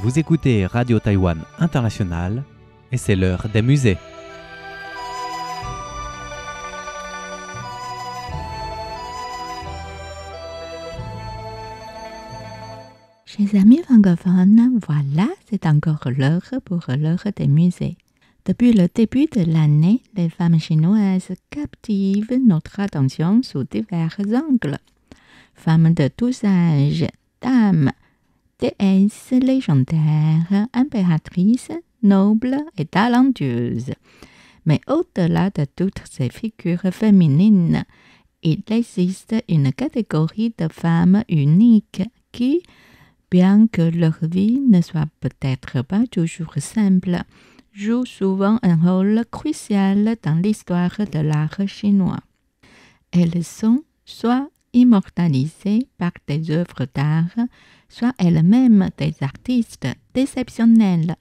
Vous écoutez Radio Taïwan International et c'est l'heure des musées. Chers amis francophones, voilà, c'est encore l'heure pour l'heure des musées. Depuis le début de l'année, les femmes chinoises captivent notre attention sous divers angles. Femmes de tous âges, dames, déesses légendaires, impératrices, nobles et talentueuses. Mais au-delà de toutes ces figures féminines, il existe une catégorie de femmes uniques qui, bien que leur vie ne soit peut-être pas toujours simple, jouent souvent un rôle crucial dans l'histoire de l'art chinois. Elles sont soit immortalisées par des œuvres d'art, soit elles-mêmes des artistes exceptionnels.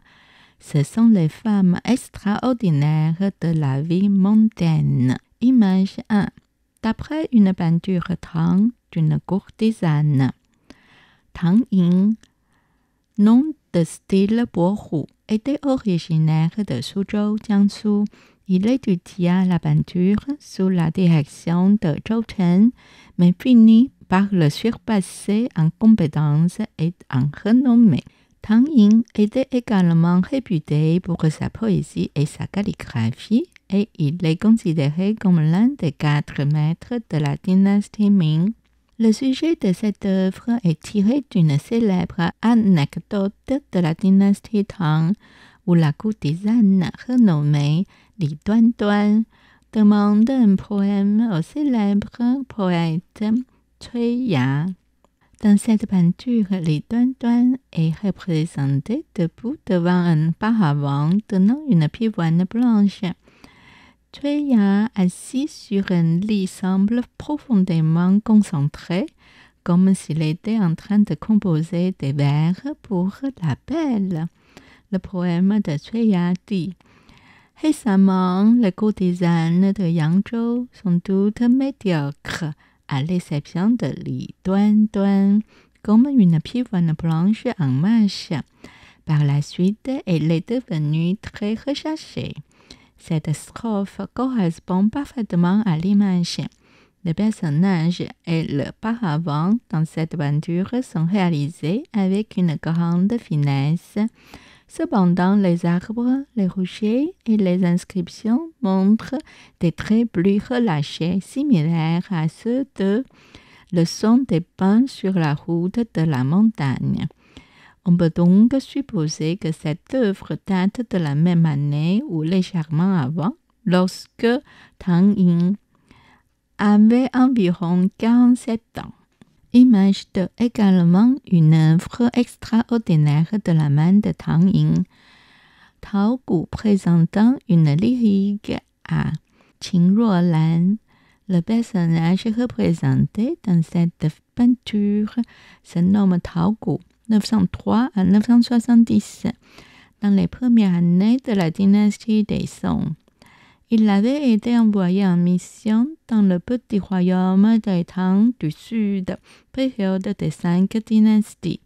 Ce sont les femmes extraordinaires de la vie mondaine. Image 1. D'après une peinture Tang d'une courtisane. Tang Ying, nom de style Bohu, était originaire de Suzhou, Jiangsu. Il étudia la peinture sous la direction de Zhou Chen, mais finit par le surpasser en compétences et en renommée. Tang Ying était également réputé pour sa poésie et sa calligraphie, et il est considéré comme l'un des 4 maîtres de la dynastie Ming. Le sujet de cette œuvre est tiré d'une célèbre anecdote de la dynastie Tang, où la courtisane renommée Li Duanduan demande un poème au célèbre poète Cui Ya. Dans cette peinture, Li Duanduan est représentée debout devant un paravent tenant une pivoine blanche. Cui Ya, assis sur un lit, semble profondément concentré, comme s'il était en train de composer des vers pour la belle. Le poème de Cui Ya dit « Récemment, les courtisanes de Yangzhou sont toutes médiocres, à l'exception de Li Duanduan, comme une pivoine blanche en marche. Par la suite, elle est devenue très recherchée. » Cette strophe correspond parfaitement à l'image. Les personnages et le paravent dans cette peinture sont réalisés avec une grande finesse. Cependant, les arbres, les rochers et les inscriptions montrent des traits plus relâchés, similaires à ceux de le son des pins sur la route de la montagne. On peut donc supposer que cette œuvre date de la même année ou légèrement avant, lorsque Tang Ying avait environ 47 ans. Image 2, également une œuvre extraordinaire de la main de Tang Ying. Tao Gu présentant une lyrique à Qin Ruolan. Le personnage représenté dans cette peinture se nomme Tao Gu. 903 à 970, dans les premières années de la dynastie des Song. Il avait été envoyé en mission dans le petit royaume des Tang du Sud, période des 5 dynasties.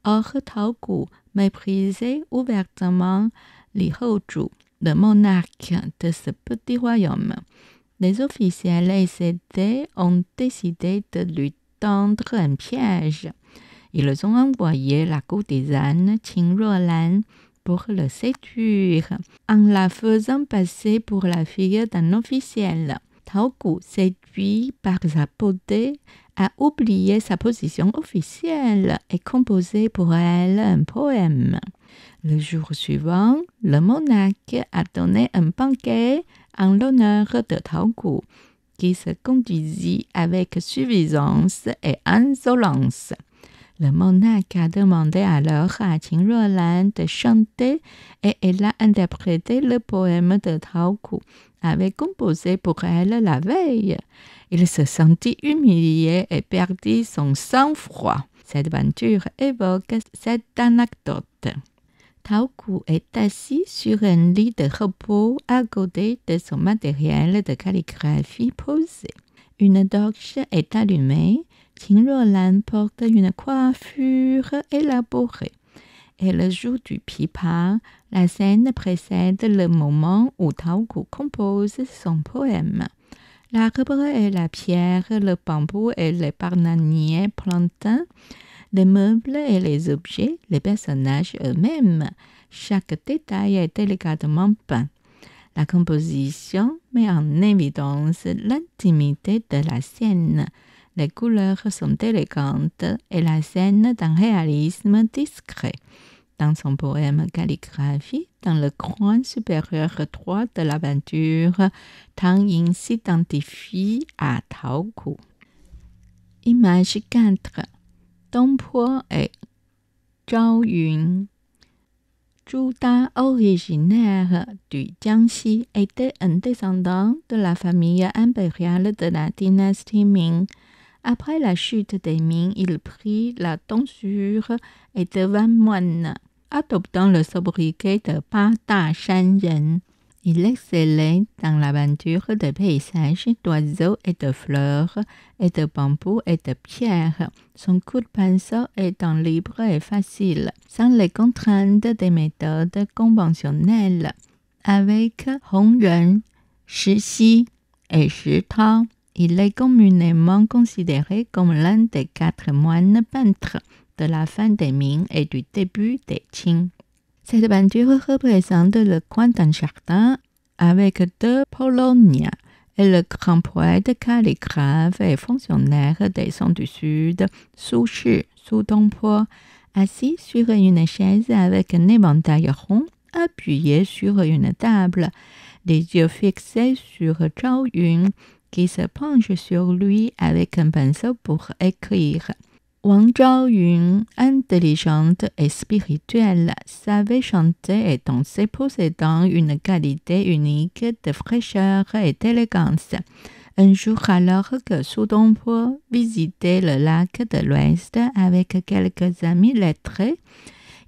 Or, Tao Gu méprisait ouvertement Li Houzhu, le monarque de ce petit royaume. Les officiels et ses aides ont décidé de lui tendre un piège. Ils ont envoyé la courtisane Qin Ruolan pour le séduire, en la faisant passer pour la fille d'un officiel. Tao Gu, séduit par sa beauté, a oublié sa position officielle et composé pour elle un poème. Le jour suivant, le monarque a donné un banquet en l'honneur de Tao Gu, qui se conduisit avec suffisance et insolence. Le monarque a demandé alors à Qin Ruolan de chanter et elle a interprété le poème de Tao Gu, avait composé pour elle la veille. Il se sentit humilié et perdit son sang-froid. Cette peinture évoque cette anecdote. Tao Gu est assis sur un lit de repos à côté de son matériel de calligraphie posé. Une torche est allumée. Qin Ruolan porte une coiffure élaborée. Elle joue du pipa. La scène précède le moment où Tao Ku compose son poème. L'arbre et la pierre, le bambou et les bananiers plantains, les meubles et les objets, les personnages eux-mêmes. Chaque détail est délicatement peint. La composition met en évidence l'intimité de la scène. Les couleurs sont élégantes et la scène d'un réalisme discret. Dans son poème Calligraphie, dans le coin supérieur droit de la peinture, Tang Yin s'identifie à Tao Ku. Image 4. Dongpo et Zhao Yun. Zhu Da, originaire du Jiangxi, était un descendant de la famille impériale de la dynastie Ming. Après la chute des Ming, il prit la tonsure et devint moine, adoptant le sobriquet de Ba Da Shan Ren. Il excellait dans la peinture de paysages, d'oiseaux et de fleurs, et de bambous et de pierres. Son coup de pinceau étant libre et facile, sans les contraintes des méthodes conventionnelles. Avec Hong Ren, Shi Xi et Shi Tao, il est communément considéré comme l'un des 4 moines peintres de la fin des Ming et du début des Qing. Cette peinture représente le coin d'un jardin avec 2 paulownias et le grand poète calligraphe et fonctionnaire des Song du Sud, Su Shi, Su Dongpo, assis sur une chaise avec un éventail rond appuyé sur une table, les yeux fixés sur Zhao Yun, qui se penche sur lui avec un pinceau pour écrire. Wang Zhaoyun, intelligente et spirituelle, savait chanter et danser possédant une qualité unique de fraîcheur et d'élégance. Un jour, alors que Su Dongpo visitait le lac de l'Ouest avec quelques amis lettrés,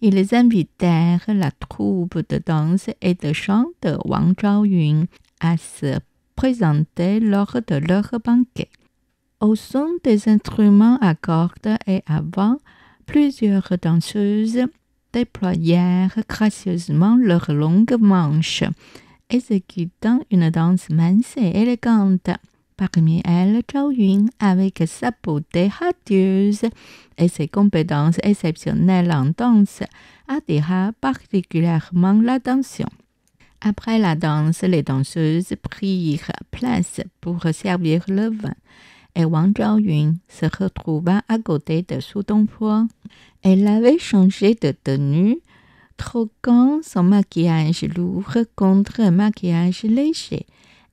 ils invitèrent la troupe de danse et de chant de Wang Zhaoyun à se présenter lors de leur banquet. Au son des instruments à cordes et à vent, plusieurs danseuses déployèrent gracieusement leurs longues manches, exécutant une danse mince et élégante. Parmi elles, Zhao Yun, avec sa beauté radieuse et ses compétences exceptionnelles en danse, attira particulièrement l'attention. Après la danse, les danseuses prirent place pour servir le vin. Et Wang Zhaoyun se retrouva à côté de Su Dongpo. Elle avait changé de tenue, troquant son maquillage lourd contre un maquillage léger,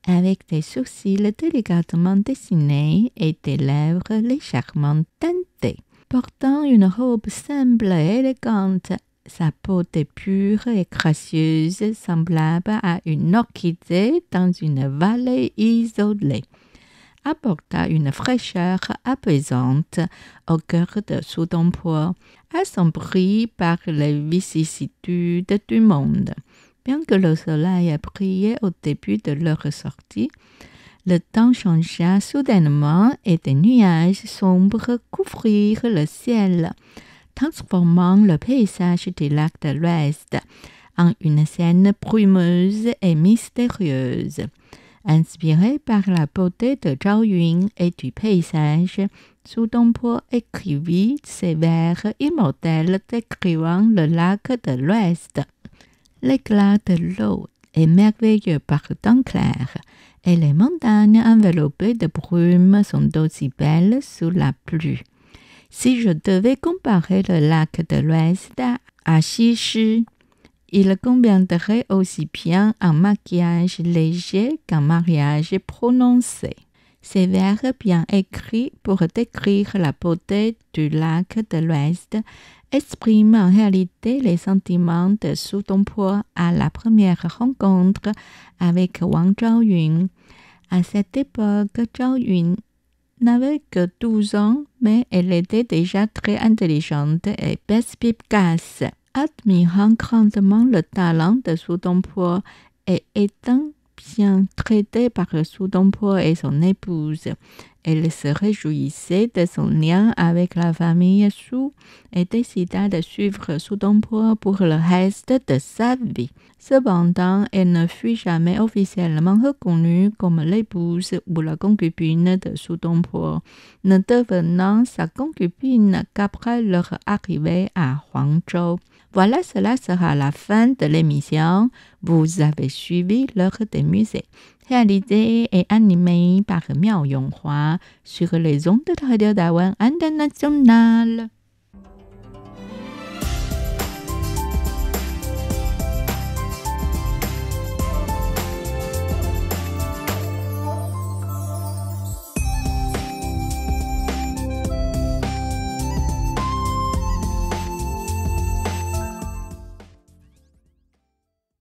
avec des sourcils délicatement dessinés et des lèvres légèrement teintées. Portant une robe simple et élégante, sa peau était pure et gracieuse, semblable à une orchidée dans une vallée isolée, apporta une fraîcheur apaisante au cœur de Su Dongpo, assombri par les vicissitudes du monde. Bien que le soleil brillait au début de leur sortie, le temps changea soudainement et des nuages sombres couvrirent le ciel, transformant le paysage du lac de l'Ouest en une scène brumeuse et mystérieuse. Inspiré par la beauté de Zhao Yun et du paysage, Su Dongpo écrivit ces vers immortels décrivant le lac de l'Ouest. L'éclat de l'eau est merveilleux par temps clair, et les montagnes enveloppées de brume sont aussi belles sous la pluie. Si je devais comparer le lac de l'Ouest à Xixi, il conviendrait aussi bien un maquillage léger qu'un mariage prononcé. Ces vers bien écrits pour décrire la beauté du lac de l'Ouest expriment en réalité les sentiments de Su Dongpo à la première rencontre avec Wang Zhaoyun. À cette époque, Zhao Yun n'avait que 12 ans, mais elle était déjà très intelligente et perspicace. Admirant grandement le talent de Su Dongpo et étant bien traitée par Su Dongpo et son épouse. Elle se réjouissait de son lien avec la famille Su et décida de suivre Su Dongpo pour le reste de sa vie. Cependant, elle ne fut jamais officiellement reconnue comme l'épouse ou la concubine de Su Dongpo, ne devenant sa concubine qu'après leur arrivée à Huangzhou. Voilà, cela sera la fin de l'émission. Vous avez suivi l'heure des musées, réalisé et animé par Miao Yonghua sur les ondes de Radio Taïwan International.